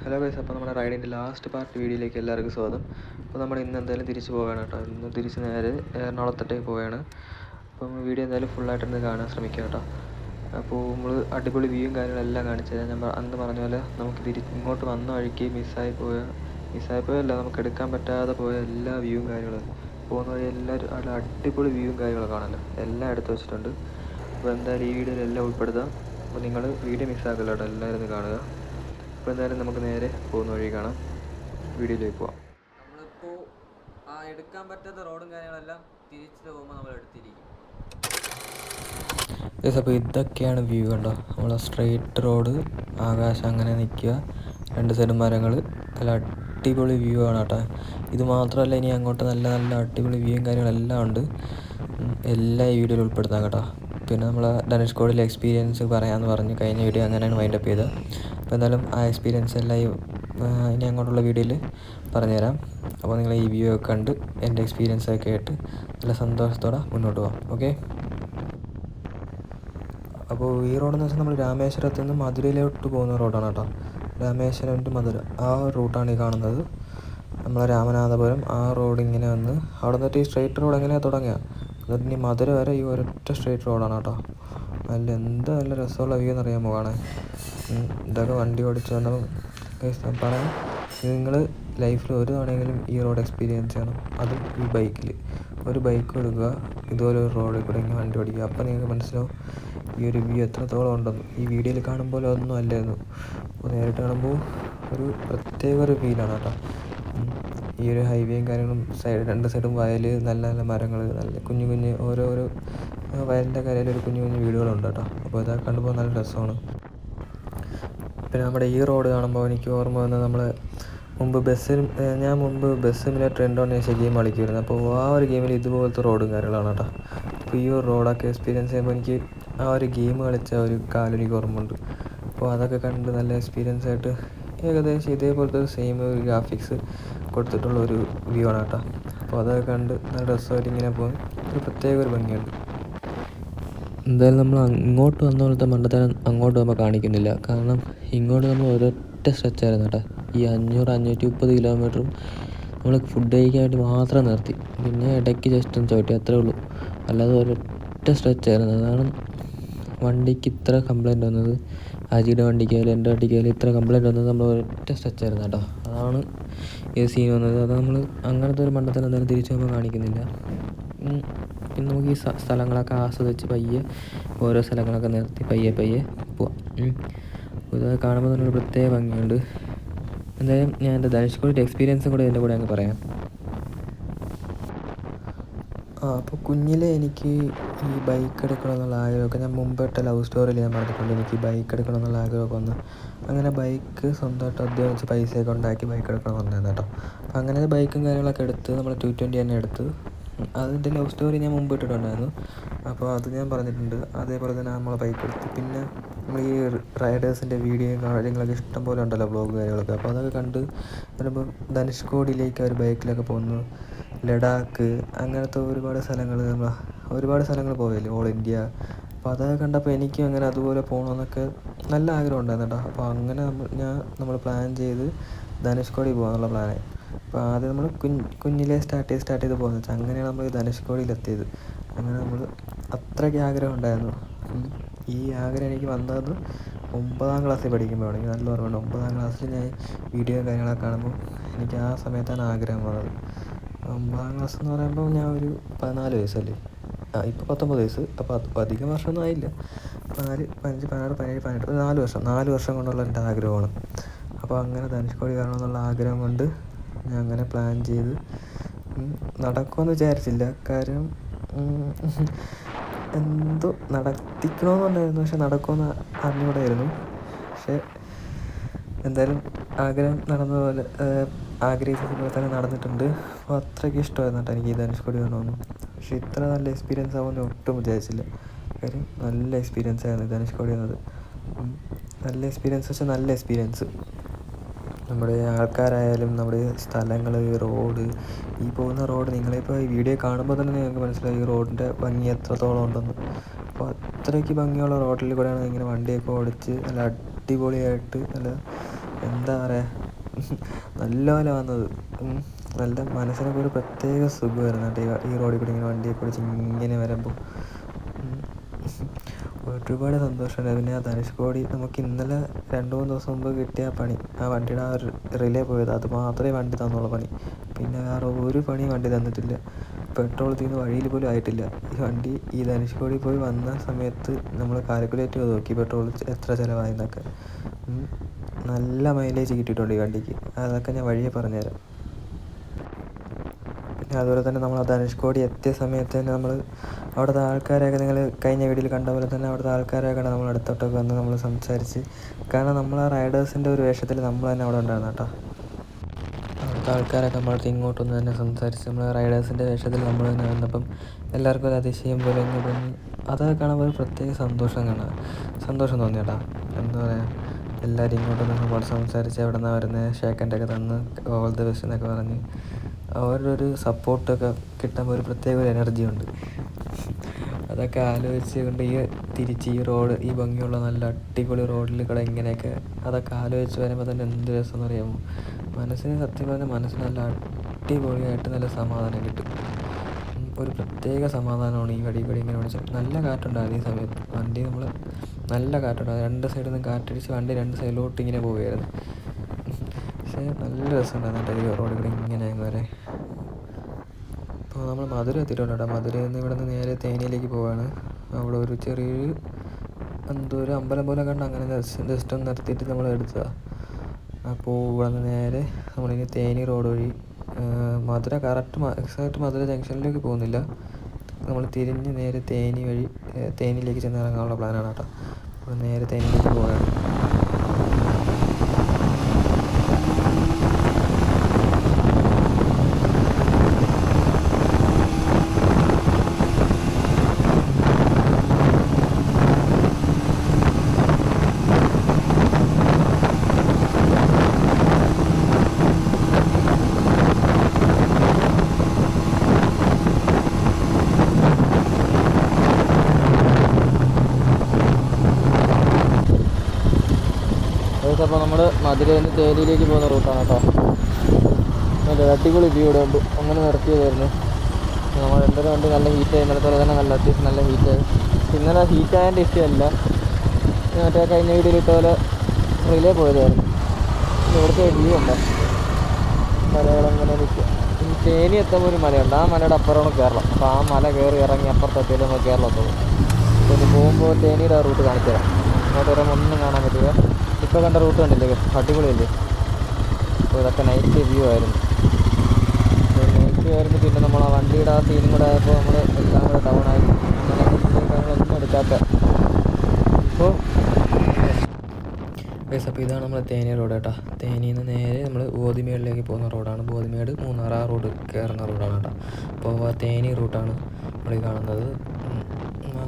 Hello guys, അപ്പോൾ നമ്മുടെ റൈഡിൻ്റെ last part വീഡിയോയിലേക്ക് എല്ലാവർക്കും സ്വാഗതം. അപ്പോൾ നമ്മൾ ഇന്ന് എന്തായാലും തിരിച്ച് പോവുകയാണ് കേട്ടോ. ഇന്ന് തിരിച്ച് നേരെ എറണാകുളത്തോട്ടേക്ക് പോവുകയാണ്. അപ്പം വീഡിയോ എന്തായാലും ഫുള്ളായിട്ടൊന്ന് കാണാൻ ശ്രമിക്കുക കേട്ടോ. അപ്പോൾ നമ്മൾ അടിപൊളി വ്യൂവും കാര്യങ്ങളെല്ലാം കാണിച്ചു തരാം. ഞാൻ അന്ന് പറഞ്ഞ പോലെ നമുക്ക് ഇങ്ങോട്ട് വന്ന വഴിക്ക് മിസ്സായിപ്പോയല്ല, നമുക്ക് എടുക്കാൻ പറ്റാതെ പോയ എല്ലാ വ്യൂവും കാര്യങ്ങളും പോകുന്ന വഴി എല്ലാവരും അവിടെ അടിപൊളി വ്യൂവും കാര്യങ്ങളൊക്കെ കാണാമല്ലോ, എല്ലാം എടുത്ത് വെച്ചിട്ടുണ്ട്. അപ്പോൾ എന്തായാലും ഈ വീഡിയോയിൽ എല്ലാം ഉൾപ്പെടുത്താം. അപ്പോൾ നിങ്ങൾ വീഡിയോ മിസ്സാക്കില്ല കേട്ടോ, എല്ലാവരും ഒന്ന് കാണുക. അപ്പോൾ എന്തായാലും നമുക്ക് നേരെ പോകുന്ന വഴി കാണാം, വീഡിയോയിലേക്ക് പോവാം. നമ്മളിപ്പോൾ ആ എടുക്കാൻ പറ്റാത്ത റോഡും കാര്യങ്ങളെല്ലാം തിരിച്ചു പോകുമ്പോൾ നമ്മൾ എടുത്തിരിക്കും. അപ്പോൾ ഇതൊക്കെയാണ് വ്യൂ കണ്ടോ, നമ്മളെ സ്ട്രെയിറ്റ് റോഡ്, ആകാശം അങ്ങനെ നിൽക്കുക, രണ്ട് സൈഡും മരങ്ങൾ, നല്ല അടിപൊളി വ്യൂ ആണ് കേട്ടോ. ഇത് മാത്രമല്ല, ഇനി അങ്ങോട്ട് നല്ല നല്ല അടിപൊളി വ്യൂവും കാര്യങ്ങളെല്ലാം ഉണ്ട്. എല്ലാം ഈ വീഡിയോയിൽ ഉൾപ്പെടുത്താം കേട്ടോ. പിന്നെ നമ്മൾ ധനുഷ്കോടിയിലെ എക്സ്പീരിയൻസ് പറയാമെന്ന് പറഞ്ഞു കഴിഞ്ഞ വീഡിയോ, അങ്ങനെയാണ് വൈൻഡപ്പ് ചെയ്തത്. അപ്പോൾ എന്തായാലും ആ എക്സ്പീരിയൻസ് എല്ലാം ഇനി അങ്ങോട്ടുള്ള വീഡിയോയിൽ പറഞ്ഞുതരാം. അപ്പോൾ നിങ്ങൾ ഈ വ്യൂ ഒക്കെ കണ്ട് എൻ്റെ എക്സ്പീരിയൻസ് ഒക്കെ കേട്ട് നല്ല സന്തോഷത്തോടെ മുന്നോട്ട് പോകാം. ഓക്കെ. അപ്പോൾ ഈ റോഡെന്ന് വെച്ചാൽ നമ്മൾ രാമേശ്വരത്ത് നിന്ന് മധുരയിലോട്ട് പോകുന്ന റോഡാണ് കേട്ടോ. രാമേശ്വരം ടു മധുര ആ റൂട്ടാണ് ഈ കാണുന്നത്. നമ്മളെ രാമനാഥപുരം ആ റോഡ് ഇങ്ങനെ വന്ന് അവിടെ നിന്നിട്ട് ഈ സ്ട്രെയിറ്റ് റോഡ് എങ്ങനെയാണ് തുടങ്ങുക, എന്നിട്ട് ഇനി മധുര വരെ ഈ ഒരൊറ്റ സ്ട്രെയിറ്റ് റോഡാണ് കേട്ടോ. നല്ല രസമുള്ള വ്യൂ എന്നറിയാമോ കാണാൻ. ഇതൊക്കെ വണ്ടി ഓടിച്ച് വന്നപ്പോൾ പറയാം, നിങ്ങൾ ലൈഫിൽ ഒരു തവണയെങ്കിലും ഈ റോഡ് എക്സ്പീരിയൻസ് ചെയ്യണം. അതും ഈ ബൈക്കിൽ ഒരു ബൈക്ക് എടുക്കുക, ഇതുപോലെ ഒരു റോഡിൽ കൂടെ ഇങ്ങനെ വണ്ടി ഓടിക്കുക. അപ്പോൾ നിങ്ങൾക്ക് മനസ്സിലാവും ഈ ഒരു വ്യൂ എത്രത്തോളം ഉണ്ടെന്ന്. ഈ വീഡിയോയിൽ കാണുമ്പോൾ ഒന്നും അല്ലായിരുന്നു, അപ്പോൾ നേരിട്ട് കാണുമ്പോൾ ഒരു പ്രത്യേക ഒരു ഫീലാണ് കേട്ടോ. ഈ ഒരു ഹൈവേയും കാര്യങ്ങളും രണ്ട് സൈഡും വയൽ, നല്ല നല്ല മരങ്ങൾ, നല്ല കുഞ്ഞു ഓരോരോ വയലിൻ്റെ കരയിൽ ഒരു കുഞ്ഞു വീടുകളുണ്ട് കേട്ടോ. അപ്പോൾ ഇതൊക്കെ കണ്ടുമ്പോൾ നല്ല രസമാണ്. പിന്നെ നമ്മുടെ ഈ റോഡ് കാണുമ്പോൾ എനിക്ക് ഓർമ്മ വന്നത്, നമ്മൾ ഞാൻ മുമ്പ് ബസ് സിമുലേറ്റർ ഇൻഡോനേഷ്യ ഗെയിം കളിക്കുമായിരുന്നു. അപ്പോൾ ആ ഒരു ഗെയിമിൽ ഇതുപോലത്തെ റോഡും കാര്യങ്ങളാണ് കേട്ടോ. അപ്പോൾ ഈ ഒരു റോഡൊക്കെ എക്സ്പീരിയൻസ് ചെയ്യുമ്പോൾ എനിക്ക് ആ ഒരു ഗെയിം കളിച്ച ഒരു കാലം എനിക്ക് ഓർമ്മയുണ്ട്. അപ്പോൾ അതൊക്കെ കണ്ട് നല്ല എക്സ്പീരിയൻസ് ആയിട്ട് ഏകദേശം ഇതേപോലത്തെ ഒരു സെയിം ഒരു ഗ്രാഫിക്സ് കൊടുത്തിട്ടുള്ള ഒരു വ്യൂ ആണ് കേട്ടോ. അപ്പോൾ അതൊക്കെ കണ്ട് നല്ല രസമായിട്ട് ഇങ്ങനെ പോകാൻ ഒരു പ്രത്യേക ഒരു ഭംഗിയുണ്ട്. എന്തായാലും നമ്മൾ അങ്ങോട്ട് വന്ന പോലത്തെ മണ്ടത്തരം അങ്ങോട്ട് പോകുമ്പോൾ കാണിക്കുന്നില്ല, കാരണം ഇങ്ങോട്ട് നമ്മൾ ഒരൊറ്റ സ്ട്രെച്ചായിരുന്നു കേട്ടോ. ഈ 530 കിലോമീറ്ററും നമ്മൾ ഫുഡ് കഴിക്കാൻ വേണ്ടി മാത്രം നിർത്തി, പിന്നെ ഇടയ്ക്ക് ജസ്റ്റ് ഒന്ന് ചവിട്ടി, അത്രേ ഉള്ളൂ. അല്ലാതെ ഒരൊറ്റ സ്ട്രെച്ചായിരുന്നു. അതാണ് വണ്ടിക്ക് ഇത്ര കംപ്ലൈൻറ്റ് വന്നത്. അജിയുടെ വണ്ടിക്കായാലും എൻ്റെ വണ്ടിക്കായാലും ഇത്ര കംപ്ലൈൻറ്റ് വന്നത് നമ്മൾ ഒരൊറ്റ സ്ട്രെച്ചായിരുന്നു കേട്ടോ. അതാണ് ഈ സീൻ വന്നത്. അത് നമ്മൾ അങ്ങനത്തെ ഒരു മണ്ടത്തരം എന്തായാലും തിരിച്ചു പോകുമ്പോൾ കാണിക്കുന്നില്ല. പിന്നെ നമുക്ക് ഈ സ്ഥലങ്ങളൊക്കെ ആസ്വദിച്ച് പയ്യെ ഓരോ സ്ഥലങ്ങളൊക്കെ നിർത്തി പയ്യെ പോവാം. ഇതൊക്കെ കാണുമ്പോൾ നല്ലൊരു പ്രത്യേക ഭംഗിയുണ്ട്. എന്തായാലും ഞാൻ എൻ്റെ ധനുഷ്കോടിയുടെ എക്സ്പീരിയൻസും കൂടെ ഇതിൻ്റെ കൂടെ അങ്ങ് പറയാം. അപ്പോൾ കുഞ്ഞിലെ എനിക്ക് ഈ ബൈക്ക് എടുക്കണമെന്നുള്ള ആഗ്രഹമൊക്കെ, ഞാൻ മുമ്പിട്ട ലവ് സ്റ്റോറിയിൽ ഞാൻ പറഞ്ഞിട്ടുണ്ട്, എനിക്ക് ബൈക്ക് എടുക്കണമെന്നുള്ള ആഗ്രഹമൊക്കെ വന്ന് അങ്ങനെ ബൈക്ക് സ്വന്തമായിട്ട് അധ്വാനിച്ച് പൈസയൊക്കെ ഉണ്ടാക്കി ബൈക്ക് എടുക്കണമെന്നുണ്ടായിരുന്നു കേട്ടോ. അപ്പോൾ അങ്ങനെ ബൈക്കും കാര്യങ്ങളൊക്കെ എടുത്ത് നമ്മൾ 220 തന്നെ എടുത്ത്, അതിൻ്റെ ലവ് സ്റ്റോറി ഞാൻ മുമ്പ് ഇട്ടിട്ടുണ്ടായിരുന്നു. അപ്പോൾ അത് ഞാൻ പറഞ്ഞിട്ടുണ്ട്. അതേപോലെ തന്നെ നമ്മൾ ബൈക്ക് എടുത്ത്, പിന്നെ നമ്മൾ ഈ റൈഡേഴ്സിൻ്റെ വീഡിയോയും കാര്യങ്ങളൊക്കെ ഇഷ്ടം പോലെ ഉണ്ടല്ലോ, വ്ളോഗ് കാര്യങ്ങളൊക്കെ. അപ്പോൾ അതൊക്കെ കണ്ട് വരുമ്പോൾ ധനുഷ്കോടിയിലേക്ക് ഒരു ബൈക്കിലൊക്കെ പോകുന്നു, ലഡാക്ക് അങ്ങനത്തെ ഒരുപാട് സ്ഥലങ്ങൾ പോയല്ലേ, ഓൾ ഇന്ത്യ. അപ്പോൾ അതൊക്കെ കണ്ടപ്പോൾ എനിക്കും അങ്ങനെ അതുപോലെ പോകണമെന്നൊക്കെ നല്ല ആഗ്രഹം ഉണ്ടായിരുന്നു കേട്ടോ. അപ്പോൾ അങ്ങനെ നമ്മൾ പ്ലാൻ ചെയ്ത് ധനുഷ്കോടി പോകാനുള്ള പ്ലാനായി. അപ്പോൾ ആദ്യം നമ്മൾ കുഞ്ഞിലെ സ്റ്റാർട്ട് ചെയ്ത് പോകുന്നത് വെച്ചാൽ അങ്ങനെയാണ് നമ്മൾ ധനുഷ്കോടിയിലെത്തിയത്. അങ്ങനെ നമ്മൾ അത്രയ്ക്ക് ആഗ്രഹം ഉണ്ടായിരുന്നു. ഈ ആഗ്രഹം എനിക്ക് വന്നത് 9ാം ക്ലാസ്സിൽ പഠിക്കുമ്പോഴാണ്. എനിക്ക് നല്ല ഓർമ്മയുണ്ട്, 9ാം ക്ലാസ്സിൽ ഞാൻ വീഡിയോ കാര്യങ്ങളൊക്കെ കാണുമ്പോൾ എനിക്ക് ആ സമയത്താണ് ആഗ്രഹം വന്നത്. 9ാം ക്ലാസ് എന്ന് പറയുമ്പോൾ ഞാൻ ഒരു 14 വയസ്സല്ലേ, ഇപ്പോൾ 19 വയസ്സ്. അപ്പോൾ അധികം വർഷമൊന്നും ആയില്ല, 4, 5, 16, 17, 18, 4 വർഷം കൊണ്ടുള്ള എൻ്റെ ആഗ്രഹമാണ്. അപ്പോൾ അങ്ങനെ ധനുഷ്കോടി കാണണമെന്നുള്ള ആഗ്രഹം കൊണ്ട് ഞാൻ അങ്ങനെ പ്ലാൻ ചെയ്ത്, നടക്കുമെന്ന് വിചാരിച്ചില്ല, കാര്യം എന്തോ നടത്തിക്കണമെന്നുണ്ടായിരുന്നു, പക്ഷെ നടക്കുമെന്ന് അറിഞ്ഞുകൂടായിരുന്നു. പക്ഷേ എന്തായാലും ആഗ്രഹം നടന്നതുപോലെ, ആഗ്രഹിച്ചതുപോലെ തന്നെ നടന്നിട്ടുണ്ട്. അപ്പോൾ അത്രയ്ക്ക് ഇഷ്ടമായിരുന്നു കേട്ടോ എനിക്ക് ഈ ധനുഷ്കോടി കാണണമെന്ന്. പക്ഷേ ഇത്ര നല്ല എക്സ്പീരിയൻസ് ആവുമെന്ന് ഒട്ടും വിചാരിച്ചില്ല. കാര്യം നല്ല എക്സ്പീരിയൻസ് ആയിരുന്നു ധനുഷ്കോടി എന്നത്. നല്ല എക്സ്പീരിയൻസ് വെച്ചാൽ നല്ല എക്സ്പീരിയൻസ്. നമ്മുടെ ആൾക്കാരായാലും നമ്മുടെ സ്ഥലങ്ങൾ, റോഡ്, ഈ പോകുന്ന റോഡ്, നിങ്ങളിപ്പോൾ ഈ വീഡിയോ കാണുമ്പോൾ തന്നെ നിങ്ങൾക്ക് മനസ്സിലാവും ഈ റോഡിൻ്റെ ഭംഗി എത്രത്തോളം ഉണ്ടെന്ന്. അപ്പോൾ അത്രയ്ക്ക് ഭംഗിയുള്ള റോഡിൽ കൂടെയാണ് ഇങ്ങനെ വണ്ടിയൊക്കെ ഓടിച്ച് നല്ല അടിപൊളിയായിട്ട് നല്ല എന്താ പറയുക, നല്ലപോലെ വന്നത്. നല്ല മനസ്സിനൊക്കെ ഒരു പ്രത്യേക സുഖമായിരുന്നു കേട്ടോ ഈ റോഡിൽ കൂടി ഇങ്ങനെ വണ്ടിയെ പിടിച്ച് ഇങ്ങനെ വരുമ്പോൾ. ഒരുപാട് സന്തോഷമുണ്ട്. പിന്നെ ആ ധനുഷ്കോടി നമുക്ക് ഇന്നലെ 2-3 ദിവസം മുമ്പ് കിട്ടിയ പണി, ആ വണ്ടിയുടെ ആ റിലേ പോയത്, അത് മാത്രമേ വണ്ടി തന്നുള്ളൂ പണി. പിന്നെ വേറെ ഒരു പണിയും വണ്ടി തന്നിട്ടില്ല. പെട്രോൾ തീർന്ന് വഴിയിൽ പോലും ആയിട്ടില്ല. ഈ വണ്ടി ഈ ധനുഷ്കോടി പോയി വന്ന സമയത്ത് നമ്മൾ കാൽക്കുലേറ്റ് ചെയ്ത് നോക്കി പെട്രോൾ എത്ര ചിലവായെന്നൊക്കെ. നല്ല മൈലേജ് കിട്ടിയിട്ടുണ്ട് ഈ വണ്ടിക്ക്. അതൊക്കെ ഞാൻ വഴിയെ പറഞ്ഞുതരാം. പിന്നെ അതുപോലെ തന്നെ നമ്മൾ ആ ധനുഷ്കോടി എത്തിയ സമയത്ത് തന്നെ നമ്മൾ അവിടുത്തെ ആൾക്കാരെയൊക്കെ നിങ്ങൾ കഴിഞ്ഞ വീഡിയോയിൽ കണ്ട പോലെ തന്നെ അവിടുത്തെ ആൾക്കാരെയൊക്കെ നമ്മൾ അടുത്തോട്ടൊക്കെ വന്ന് നമ്മൾ സംസാരിച്ച്. കാരണം നമ്മൾ ആ റൈഡേഴ്സിൻ്റെ ഒരു വേഷത്തിൽ നമ്മൾ തന്നെ അവിടെ ഉണ്ടായിരുന്നു കേട്ടോ. അവിടുത്തെ ആൾക്കാരൊക്കെ നമ്മളടുത്ത് ഇങ്ങോട്ടൊന്ന് തന്നെ സംസാരിച്ച് നമ്മൾ റൈഡേഴ്സിൻ്റെ വേഷത്തിൽ നമ്മൾ തന്നെ വന്നപ്പം എല്ലാവർക്കും ഒരു അതിശയം പോലെ ഇങ്ങോട്ട് അതൊക്കെ കാണുമ്പോൾ ഒരു പ്രത്യേക സന്തോഷം തോന്നി കേട്ടോ. എന്താ പറയുക, എല്ലാവരും ഇങ്ങോട്ടൊന്ന് നമ്മൾ സംസാരിച്ച് എവിടെ നിന്നാണ് വരുന്നത്, ഷേക്കൻ്റെയൊക്കെ തന്ന് ഓൾ ദ ബെസ്റ്റ് എന്നൊക്കെ പറഞ്ഞ് അവരുടെ ഒരു സപ്പോർട്ടൊക്കെ കിട്ടുമ്പോൾ ഒരു പ്രത്യേക ഒരു എനർജി ഉണ്ട്. അതൊക്കെ ആലോചിച്ച് കൊണ്ട് തിരിച്ച് ഈ റോഡ്, ഈ ഭംഗിയുള്ള നല്ല അടിപൊളി റോഡിൽ കൂടെ ഇങ്ങനെയൊക്കെ അതൊക്കെ ആലോചിച്ച് വരുമ്പോൾ തന്നെ എന്ത് രസമെന്ന് അറിയാമോ. മനസ്സിന് സത്യം പറഞ്ഞാൽ മനസ്സിന് നല്ല അടിപൊളിയായിട്ട് നല്ല സമാധാനം കിട്ടും. ഒരു പ്രത്യേക സമാധാനമാണ് ഈ വഴി കൂടി ഇങ്ങനെ ഓടിച്ചാൽ. നല്ല കാറ്റുണ്ടായിരുന്നു ഈ സമയത്ത്. വണ്ടി നമ്മൾ നല്ല കാറ്റുണ്ടായിരുന്നു. 2 സൈഡിൽ നിന്ന് കാറ്റടിച്ച് വണ്ടി 2 സൈഡിലോട്ട് ഇങ്ങനെ പോവുകയായിരുന്നു. പക്ഷേ നല്ല രസമുണ്ടായിരുന്നു കേട്ടോ ഈ റോഡിൽ കൂടി ഇങ്ങനെ വരെ. അപ്പോൾ നമ്മൾ മധുര എത്തിയിട്ടുണ്ട് കേട്ടോ. മധുരയിൽ നിന്ന് ഇവിടെ നിന്ന് നേരെ തേനിയിലേക്ക് പോവുകയാണ്. അവിടെ ഒരു ചെറിയൊരു എന്തോ ഒരു അമ്പലം പോലെ കണ്ട് അങ്ങനെ ജസ്റ്റ് ഒന്ന് നിർത്തിയിട്ട് നമ്മൾ എടുത്തതാണ്. അപ്പോൾ ഇവിടെ നിന്ന് നേരെ നമ്മളിങ്ങനെ തേനി റോഡ് വഴി മധുര എക്സാക്റ്റ് മധുര ജംഗ്ഷനിലേക്ക് പോകുന്നില്ല. നമ്മൾ തിരിഞ്ഞ് നേരെ തേനി വഴി തേനിയിലേക്ക് ചെന്ന് ഇറങ്ങാനുള്ള പ്ലാനാണ് കേട്ടോ. അപ്പോൾ നേരെ തേനിയിലേക്ക് പോവുകയാണ്. അപ്പോൾ നമ്മൾ മധുരയിൽ നിന്ന് തേനിയിലേക്ക് പോകുന്ന റൂട്ടാണ് കേട്ടോ. നല്ല അടിപൊളി വ്യൂ ഇവിടെ ഉണ്ട്. അങ്ങനെ നിർത്തിയതായിരുന്നു. നമ്മൾ രണ്ടര വണ്ടി നല്ല ഹീറ്റായി, ഇന്നലത്തെ തന്നെ നല്ല അത്യാവശ്യം നല്ല ഹീറ്റായി. ഇന്നലെ ഹീറ്റായതിൻ്റെ ഇഷ്ടമല്ല, മറ്റേ കഴിഞ്ഞ വീഡിയോയിൽ ഇട്ട പോലെ റിലേ പോയതായിരുന്നു. ഇവിടുത്തെ വ്യൂ ഉണ്ട്, മലകളങ്ങനെ നിൽക്കുക. ഈ തേനി എത്തുമ്പോൾ ഒരു മലയുണ്ട്, ആ മലയുടെ അപ്പുറമാണ് കേരളം. അപ്പോൾ ആ മല കയറി ഇറങ്ങി അപ്പുറത്തെത്തിയാലും നമ്മൾ കേരളത്തോളം. അപ്പോൾ ഇനി പോകുമ്പോൾ തേനിയുടെ ആ റൂട്ട് കാണിച്ചു തരാം. അങ്ങോട്ട് വരുമ്പോൾ ഒന്നും കാണാൻ പറ്റില്ല. ഇപ്പോൾ കണ്ട റൂട്ട് കണ്ടില്ലേ, അടിപൊളിയല്ലേ. അപ്പോൾ ഇതൊക്കെ നൈറ്റ് വ്യൂ ആയിരുന്നു. നൈറ്റ് ആയിരുന്നു. പിന്നെ നമ്മൾ ആ വണ്ടിയുടെ ആ സീനും കൂടെ ആയപ്പോൾ നമ്മൾ എല്ലാം കൂടെ ഡൗൺ ആയി. അങ്ങനെ ഒന്നും എടുക്കാത്ത. അപ്പോൾ ഇതാണ് നമ്മുടെ തേനി റോഡ് കേട്ടോ. തേനിയിൽ നിന്ന് നേരെ നമ്മൾ ബോധിമേടിലേക്ക് പോകുന്ന റോഡാണ്. ബോധിമേട് മൂന്നാർ ആ റോഡ് കയറുന്ന റോഡാണ് കേട്ടോ. അപ്പോൾ ആ തേനി റൂട്ടാണ് നമ്മൾ കാണുന്നത്.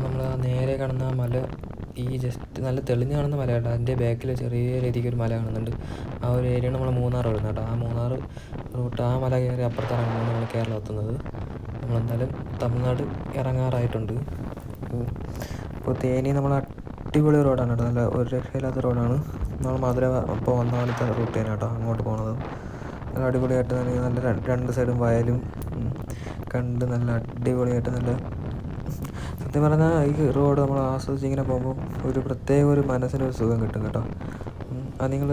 നമ്മൾ ആ നേരെ കാണുന്ന ആ മല ഈ ജസ്റ്റ് നല്ല തെളിഞ്ഞ് കാണുന്ന മല കേട്ടോ. അതിൻ്റെ ബാക്കിൽ ചെറിയ രീതിക്ക് ഒരു മല കാണുന്നുണ്ട്. ആ ഒരു ഏരിയയാണ് നമ്മൾ മൂന്നാർ വരുന്നത് കേട്ടോ. ആ മൂന്നാർ റൂട്ട് ആ മല കയറി അപ്പുറത്തിറങ്ങുമ്പോൾ നമ്മൾ കേരളം എത്തുന്നത്. നമ്മളെന്തായാലും തമിഴ്നാട് ഇറങ്ങാറായിട്ടുണ്ട്. അപ്പോൾ തേനി നമ്മൾ അടിപൊളി റോഡാണ് കേട്ടോ. നല്ല ഒരു രക്ഷയില്ലാത്ത റോഡാണ്. നമ്മൾ മധുര ഇപ്പോൾ വന്ന പോലത്തെ റൂട്ട് തന്നെ കേട്ടോ അങ്ങോട്ട് പോണത്. നല്ല അടിപൊളിയായിട്ട് നല്ല 2 സൈഡും വയലും കണ്ട് നല്ല അടിപൊളിയായിട്ട് നല്ല സത്യം പറഞ്ഞാൽ ഈ റോഡ് നമ്മൾ ആസ്വദിച്ച് ഇങ്ങനെ പോകുമ്പോൾ ഒരു പ്രത്യേക ഒരു മനസ്സിനൊരു സുഖം കിട്ടും കേട്ടോ. അത് നിങ്ങൾ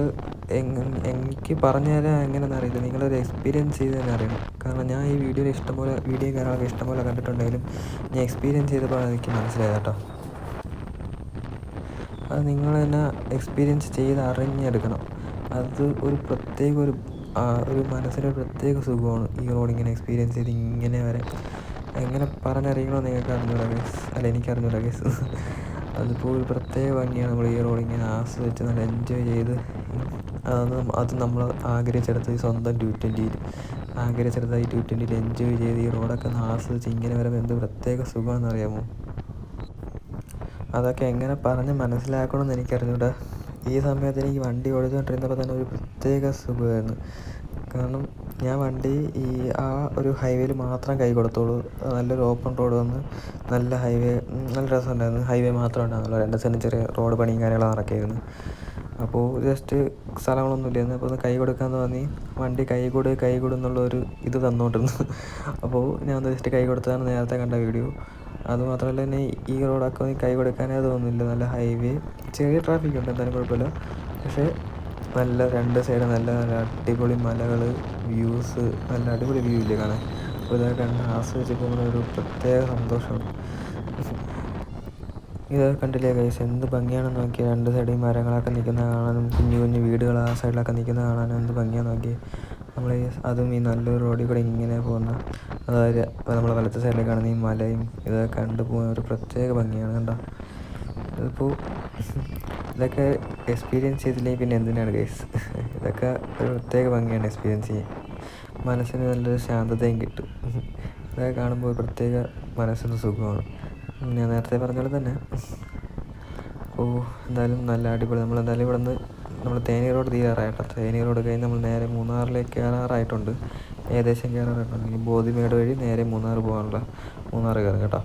എനിക്ക് പറഞ്ഞു തരാൻ എങ്ങനെയെന്ന് അറിയില്ല, നിങ്ങളൊരു എക്സ്പീരിയൻസ് ചെയ്ത് തന്നെ അറിയണം. കാരണം ഞാൻ ഈ വീഡിയോ കാര്യങ്ങളൊക്കെ ഇഷ്ടംപോലെ കണ്ടിട്ടുണ്ടെങ്കിലും ഞാൻ എക്സ്പീരിയൻസ് ചെയ്തപ്പോൾ എനിക്ക് മനസ്സിലായത് കേട്ടോ. അത് നിങ്ങൾ തന്നെ എക്സ്പീരിയൻസ് ചെയ്ത് അറിഞ്ഞെടുക്കണം. അത് ഒരു പ്രത്യേക ഒരു മനസ്സിനൊരു പ്രത്യേക സുഖമാണ് ഈ റോഡിങ്ങനെ എക്സ്പീരിയൻസ് ചെയ്ത് ഇങ്ങനെ വരെ. എങ്ങനെ പറഞ്ഞറിയണോ നിങ്ങൾക്ക് അറിഞ്ഞൂടാ ഗൈസ്, അല്ല എനിക്കറിഞ്ഞൂടാ ഗൈസ്. അതിപ്പോൾ ഒരു പ്രത്യേക ഭംഗിയാണ്. നമ്മൾ ഈ റോഡിങ്ങനെ ആസ്വദിച്ച് നല്ല എൻജോയ് ചെയ്ത് അത് നമ്മൾ ആഗ്രഹിച്ചെടുത്ത് ഈ സ്വന്തം 220 ആഗ്രഹിച്ചെടുത്ത ഈ 220 എൻജോയ് ചെയ്ത് ഈ റോഡൊക്കെ ഒന്ന് ആസ്വദിച്ച് ഇങ്ങനെ വരുമ്പോൾ എന്ത് പ്രത്യേക സുഖമാണെന്ന് അറിയാമോ. അതൊക്കെ എങ്ങനെ പറഞ്ഞ് മനസ്സിലാക്കണമെന്ന് എനിക്കറിഞ്ഞൂടാ. ഈ സമയത്ത് എനിക്ക് വണ്ടി ഓടിച്ചുകൊണ്ടിരുന്നപ്പോൾ തന്നെ ഒരു പ്രത്യേക സുഖമായിരുന്നു. കാരണം ഞാൻ വണ്ടി ആ ഒരു ഹൈവേയിൽ മാത്രം കൈ കൊടുത്തോളൂ. നല്ലൊരു ഓപ്പൺ റോഡ് വന്ന് നല്ല ഹൈവേ, നല്ല രസമുണ്ടായിരുന്നു. ഹൈവേ മാത്രം ഉണ്ടായിരുന്നല്ലോ, 2 സൈഡിൽ ചെറിയ റോഡ് പണിയും കാര്യങ്ങളും നടക്കുകയായിരുന്നു. അപ്പോൾ ജസ്റ്റ് സ്ഥലങ്ങളൊന്നുമില്ലായിരുന്നു. അപ്പോൾ ഒന്ന് കൈ കൊടുക്കാമെന്ന് തോന്നി, വണ്ടി കൈ കൊടു എന്നുള്ളൊരു ഇത് തന്നുകൊണ്ടിരുന്നു. അപ്പോൾ ഞാൻ ജസ്റ്റ് കൈ കൊടുത്തതാണ് നേരത്തെ കണ്ട വീഡിയോ. അതുമാത്രമല്ല തന്നെ ഈ റോഡൊക്കെ കൈ കൊടുക്കാനേ തോന്നുന്നില്ല. നല്ല ഹൈവേ, ചെറിയ ട്രാഫിക് ഉണ്ട്, എന്തായാലും കുഴപ്പമില്ല. പക്ഷേ നല്ല രണ്ട് സൈഡ് നല്ല നല്ല അടിപൊളി മലകൾ, വ്യൂസ്, നല്ല അടിപൊളി വ്യൂ ഇല്ലേ കാണാൻ. അപ്പോൾ ഇതൊക്കെ കണ്ട് ആസ്വദിച്ച് പോകുന്ന ഒരു പ്രത്യേക സന്തോഷമാണ്. ഇതൊക്കെ കണ്ടില്ലേ ഗൈസ്, എന്ത് ഭംഗിയാണെന്ന് നോക്കി. രണ്ട് സൈഡിൽ മരങ്ങളൊക്കെ നിൽക്കുന്ന കാണാനും കുഞ്ഞു കുഞ്ഞു വീടുകൾ ആ സൈഡിലൊക്കെ നിൽക്കുന്ന കാണാനും എന്ത് ഭംഗിയാണെന്ന് നോക്കി. നമ്മൾ അതും ഈ നല്ലൊരു റോഡിൽ കൂടെ ഇങ്ങനെ പോകുന്ന, അതായത് നമ്മൾ വലത്തെ സൈഡിൽ കാണുന്ന ഈ മലയും ഇതൊക്കെ കണ്ടു പോകുന്ന ഒരു പ്രത്യേക ഭംഗിയാണ്. കണ്ടോ, ഇതിപ്പോൾ ഇതൊക്കെ എക്സ്പീരിയൻസ് ചെയ്തില്ലെങ്കിൽ പിന്നെ എന്തിനാണ് ഗൈസ്. ഇതൊക്കെ ഒരു പ്രത്യേക ഭംഗിയാണ് എക്സ്പീരിയൻസ് ചെയ്യാൻ. മനസ്സിന് നല്ലൊരു ശാന്തതയും കിട്ടും. ഇതൊക്കെ കാണുമ്പോൾ പ്രത്യേക മനസ്സിന് സുഖമാണ്. ഞാൻ നേരത്തെ പറഞ്ഞ പോലെ തന്നെ. അപ്പോൾ എന്തായാലും നല്ല അടിപൊളി. നമ്മളെന്തായാലും ഇവിടെ നിന്ന് നമ്മൾ തേനി റോഡ് തീരാറായിട്ടോ. തേനി റോഡ് കഴിഞ്ഞ് നമ്മൾ നേരെ മൂന്നാറിലേക്ക് കയറാറായിട്ടുണ്ട്. ഏകദേശം കയറാറായിട്ടുണ്ട്. ഇനി ബോധിമേട് വഴി നേരെ മൂന്നാർ പോകാനുള്ള മൂന്നാർ കയറും കേട്ടോ.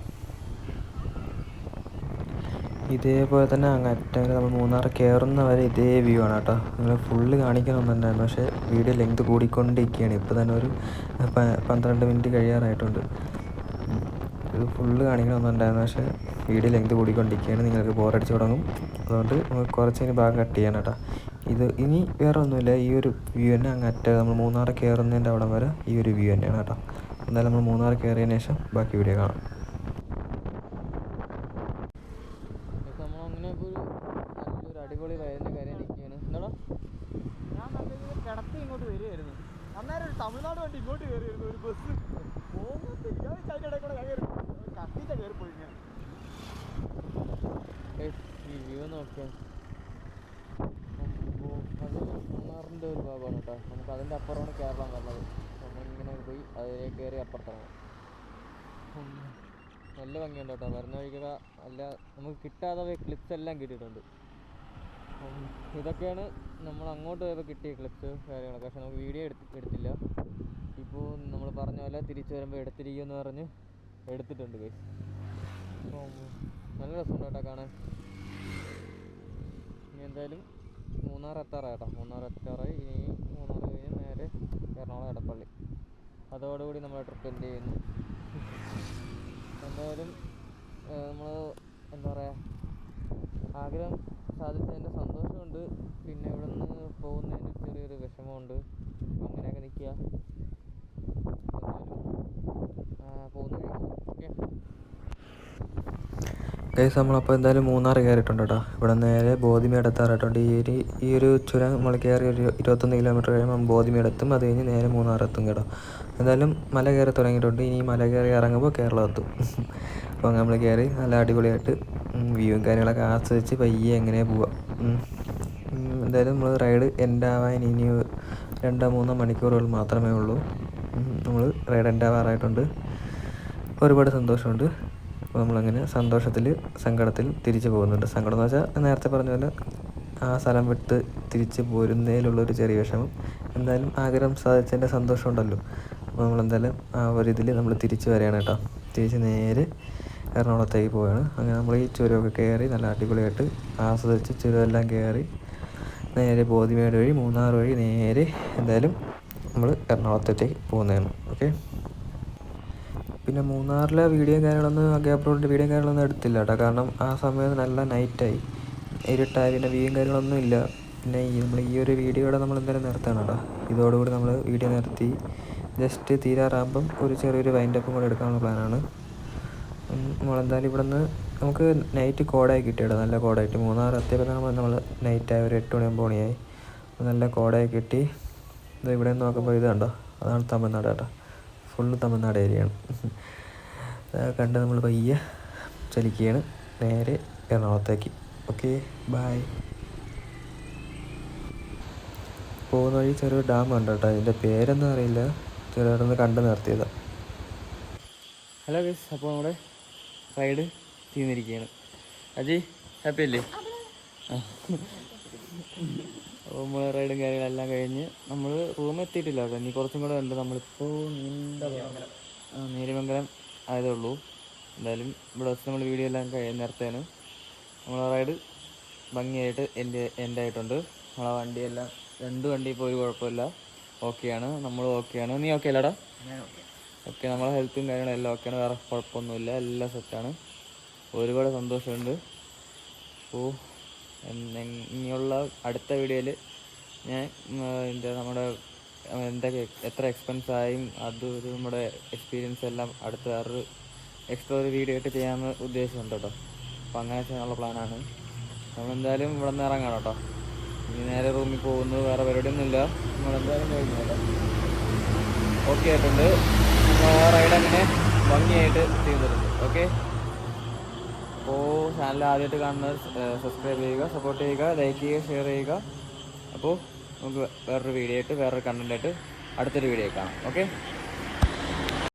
ഇതേപോലെ തന്നെ അങ്ങ് അറ്റം വരെ നമ്മൾ മൂന്നാർ കയറുന്ന വരെ ഇതേ വ്യൂ ആണ് കേട്ടോ. നിങ്ങൾ ഫുള്ള് കാണിക്കണമെന്നുണ്ടായിരുന്നു, പക്ഷേ വീഡിയോ ലെങ്ത് കൂടിക്കൊണ്ടിരിക്കുകയാണ്. ഇപ്പോൾ തന്നെ ഒരു 12 മിനിറ്റ് കഴിയാറായിട്ടുണ്ട്. ഇത് ഫുള്ള് കാണിക്കണമെന്നുണ്ടായിരുന്നു, പക്ഷേ വീഡിയോ ലെങ്ത് കൂടിക്കൊണ്ടിരിക്കുകയാണ്. നിങ്ങൾക്ക് ബോറടിച്ച് തുടങ്ങും. അതുകൊണ്ട് നമുക്ക് കുറച്ചിന് ഭാഗം കട്ട് ചെയ്യണം കേട്ടോ. ഇത് ഇനി വേറെ ഒന്നുമില്ല, ഈ ഒരു വ്യൂ തന്നെ അങ്ങ് അറ്റം നമ്മൾ മൂന്നാർ കയറുന്നതിൻ്റെ അവിടം വരെ ഈ ഒരു വ്യൂ തന്നെയാണ് കേട്ടോ. എന്തായാലും നമ്മൾ മൂന്നാർ കയറിയതിന് ശേഷം ബാക്കി വീഡിയോ കാണാം. നമ്മളങ്ങനെ ഇപ്പോൾ നല്ലൊരു അടിപൊളി വയലിൻ്റെ കാര്യം നിൽക്കുകയാണ്. എന്താടാ, ഞാൻ നല്ല കിടത്തി ഇങ്ങോട്ട് വരികയായിരുന്നു. അന്നേരം ഒരു തമിഴ്നാട് വണ്ടി ഇങ്ങോട്ട് കയറിയിരുന്നു, ഒരു ബസ് പോകുന്നില്ല. അതിൻ്റെ ഇടയിൽ കൂടെ ഞാൻ കയറി കത്തിച്ച കയറിപ്പോയി. ഞാൻ ഈ വ്യൂ നോക്കിയാൽ അത് മൂന്നാറിൻ്റെ ഒരു ഭാഗമാണ് കേട്ടോ. നമുക്ക് അതിൻ്റെ അപ്പുറമാണ് കേരളം വരുന്നത്. നമ്മളിങ്ങനെ പോയി അതിലേക്ക് കയറി അപ്പുറത്തിറങ്ങാം. നല്ല ഭംഗിയുണ്ട് കേട്ടോ. വരുന്ന വഴിക്കൊക്കെ നല്ല നമുക്ക് കിട്ടാതെ ക്ലിപ്സ് എല്ലാം കിട്ടിയിട്ടുണ്ട്. ഇതൊക്കെയാണ് നമ്മൾ അങ്ങോട്ട് പോയപ്പോൾ കിട്ടിയ ക്ലിപ്സ് കാര്യങ്ങളൊക്കെ. പക്ഷെ നമുക്ക് വീഡിയോ എടുത്തില്ല. ഇപ്പോൾ നമ്മൾ പറഞ്ഞ പോലെ തിരിച്ചു വരുമ്പോൾ എടുത്തിരിക്കുമെന്ന് പറഞ്ഞ് എടുത്തിട്ടുണ്ട് ഗൈസ്. നല്ല രസമുണ്ട് കേട്ടോ കാണാൻ. ഇനി എന്തായാലും മൂന്നാർ എത്താറായി കേട്ടോ. മൂന്നാർ എത്താറായി. ഇനി മൂന്നാർ കഴിഞ്ഞ് നേരെ എറണാകുളം എടപ്പള്ളി. അതോടുകൂടി നമ്മൾ ട്രിപ്പ് എൻഡ് ചെയ്യുന്നു. എന്തായാലും നമ്മൾ എന്താ പറയുക, ആഗ്രഹം സാധിച്ചതിൻ്റെ സന്തോഷമുണ്ട്. പിന്നെ ഇവിടെ നിന്ന് പോകുന്നതിൻ്റെ ചെറിയൊരു വിഷമമുണ്ട്. അങ്ങനെയൊക്കെ നിൽക്കുക. എന്തായാലും പോകുന്നു. ഓക്കെ ഗൈസ്, നമ്മളപ്പോൾ എന്തായാലും മൂന്നാർ കയറിയിട്ടുണ്ട് കേട്ടോ. ഇവിടെ നേരെ ബോധിമേട് എത്താറായിട്ടുണ്ട്. ഈ ഒരു ചുരം നമ്മൾ കയറി ഒരു 21 കിലോമീറ്റർ കഴിയുമ്പോൾ ബോധിമേട് എത്തും. അത് കഴിഞ്ഞ് നേരെ മൂന്നാർ എത്തും കേട്ടോ. എന്തായാലും മല കയറി തുടങ്ങിയിട്ടുണ്ട്. ഇനി മല കയറി ഇറങ്ങുമ്പോൾ കേരളം എത്തും. അപ്പോൾ നമ്മൾ കയറി നല്ല അടിപൊളിയായിട്ട് വ്യൂവും കാര്യങ്ങളൊക്കെ ആസ്വദിച്ച് പയ്യെ എങ്ങനെ പോവാം. എന്തായാലും നമ്മൾ റൈഡ് എൻഡ് ആവാൻ ഇനി 2-3 മണിക്കൂറുകൾ മാത്രമേ ഉള്ളൂ. നമ്മൾ റൈഡ് എൻഡ് ആവാറായിട്ടുണ്ട്. ഒരുപാട് സന്തോഷമുണ്ട്. അപ്പോൾ നമ്മളങ്ങനെ സന്തോഷത്തിൽ സങ്കടത്തിൽ തിരിച്ചു പോകുന്നുണ്ട്. സങ്കടം എന്ന് വെച്ചാൽ നേരത്തെ പറഞ്ഞ പോലെ ആ സ്ഥലം വിട്ട് തിരിച്ച് പോരുന്നതിലുള്ളൊരു ചെറിയ വിഷമം. എന്തായാലും ആഗ്രഹം സാധിച്ചതിൻ്റെ സന്തോഷമുണ്ടല്ലോ. അപ്പോൾ നമ്മളെന്തായാലും ആ ഒരു ഇതിൽ നമ്മൾ തിരിച്ച് വരികയാണ് കേട്ടോ. തിരിച്ച് നേരെ എറണാകുളത്തേക്ക് പോവുകയാണ്. അങ്ങനെ നമ്മൾ ഈ ചുരമൊക്കെ കയറി നല്ല അടിപൊളിയായിട്ട് ആസ്വദിച്ച് ചുരമെല്ലാം കയറി നേരെ ബോധിമേട് വഴി മൂന്നാർ വഴി നേരെ എന്തായാലും നമ്മൾ എറണാകുളത്തേക്ക് പോകുന്നതാണ്. ഓക്കെ. പിന്നെ മൂന്നാറിലെ വീഡിയോയും കാര്യങ്ങളൊന്നും ഗ്യാപ് റോഡിൻ്റെ വീഡിയോയും കാര്യങ്ങളൊന്നും എടുത്തില്ല കേട്ടോ. കാരണം ആ സമയം നല്ല നൈറ്റായി, ഇരുട്ടായി. പിന്നെ വ്യൂയും കാര്യങ്ങളൊന്നും ഇല്ല. പിന്നെ നമ്മൾ ഈ ഒരു വീഡിയോയുടെ നമ്മൾ എന്തായാലും നിർത്തണം കേട്ടോ. ഇതോടുകൂടി നമ്മൾ വീഡിയോ നിർത്തി ജസ്റ്റ് തീരാറാകുമ്പം ഒരു ചെറിയൊരു വൈൻഡപ്പും കൂടെ എടുക്കാനുള്ള പ്ലാനാണ്. നമ്മളെന്തായാലും ഇവിടെ നിന്ന് നമുക്ക് നൈറ്റ് കോടായി കിട്ടിയിട്ടോ. നല്ല കോടായിട്ട് മൂന്നാർ എത്തിയപ്പോൾ നമ്മൾ നൈറ്റായി ഒരു 8 മണിയായി. നല്ല കോടായി കിട്ടി. ഇത് ഇവിടെ നിന്ന് നോക്കുമ്പോൾ ഇത് കണ്ടോ, അതാണ് തമിഴ്നാട് കേട്ടോ. ഫുള്ള് തമിഴ്നാട് ഏരിയയാണ്. കണ്ട് നമ്മൾ പയ്യെ ചലിക്കുകയാണ് നേരെ എറണാകുളത്തേക്ക്. Okay, bye. പോകുന്ന വഴി ചെറിയൊരു ഡാം ഉണ്ട് കേട്ടോ. അതിൻ്റെ പേരൊന്നും അറിയില്ല, ചെറിയൊന്ന് കണ്ട് നിർത്തിയതാണ്. ഹലോ ഗൈസ്, അപ്പോൾ നമ്മുടെ റൈഡ് തീർന്നിരിക്കുകയാണ്. അജി ഹാപ്പി അല്ലേ? അപ്പോൾ നമ്മൾ റൈഡും കാര്യങ്ങളെല്ലാം കഴിഞ്ഞ് നമ്മൾ റൂം എത്തിയിട്ടില്ല കേട്ടോ. ഇനി കുറച്ചും കൂടെ ഉണ്ട്. നമ്മളിപ്പോൾ നീലിമംഗലം ആയതേ ഉള്ളൂ. എന്തായാലും ഇവിടെ വെച്ച് നമ്മൾ വീഡിയോ എല്ലാം നിർത്തുകയാണ്. നമ്മളെ റൈഡ് ഭംഗിയായിട്ട് എൻ്റെ ആയിട്ടുണ്ട്. നമ്മളെ വണ്ടിയെല്ലാം 2 വണ്ടി ഇപ്പോൾ ഒരു കുഴപ്പമില്ല, ഓക്കെയാണ്, നമ്മളും ഓക്കെയാണ്. നീ ഓക്കെ അല്ലടാ? ഓക്കെ, നമ്മളെ ഹെൽത്തും കാര്യങ്ങളും എല്ലാം ഓക്കെയാണ്, വേറെ കുഴപ്പമൊന്നുമില്ല, എല്ലാം സെറ്റാണ്. ഒരുപാട് സന്തോഷമുണ്ട്. അപ്പോൾ ഇനിയുള്ള അടുത്ത വീഡിയോയിൽ ഞാൻ നമ്മുടെ എന്തൊക്കെ എത്ര എക്സ്പെൻസായും അത് ഒരു നമ്മുടെ എക്സ്പീരിയൻസ് എല്ലാം അടുത്ത വേറൊരു എക്സ്ട്രാ ഒരു വീഡിയോ ആയിട്ട് ചെയ്യാമെന്ന് ഉദ്ദേശമുണ്ട് കേട്ടോ. അപ്പോൾ അങ്ങനെ ചെയ്യാനുള്ള പ്ലാനാണ്. നമ്മളെന്തായാലും ഇവിടെ നിന്ന് ഇറങ്ങാം കേട്ടോ. ഇനി നേരെ റൂമിൽ പോകുന്നു, വേറെ പരിപാടിയൊന്നുമില്ല. നമ്മളെന്തായാലും കഴിഞ്ഞു കേട്ടോ. ഓക്കെ ആയിട്ടുണ്ട്. നമ്മൾ റൈഡ് അങ്ങനെ ഭംഗിയായിട്ട് ചെയ്തിട്ടുണ്ട്. ഓക്കെ, അപ്പോൾ ചാനൽ ആദ്യമായിട്ട് കാണുന്നവർ സബ്സ്ക്രൈബ് ചെയ്യുക, സപ്പോർട്ട് ചെയ്യുക, ലൈക്ക് ചെയ്യുക, ഷെയർ ചെയ്യുക. അപ്പോൾ നമുക്ക് വേറൊരു വീഡിയോ ആയിട്ട് വേറൊരു കണ്ടൻ്റ് ആയിട്ട് അടുത്തൊരു വീഡിയോ കാണാം. ഓക്കെ.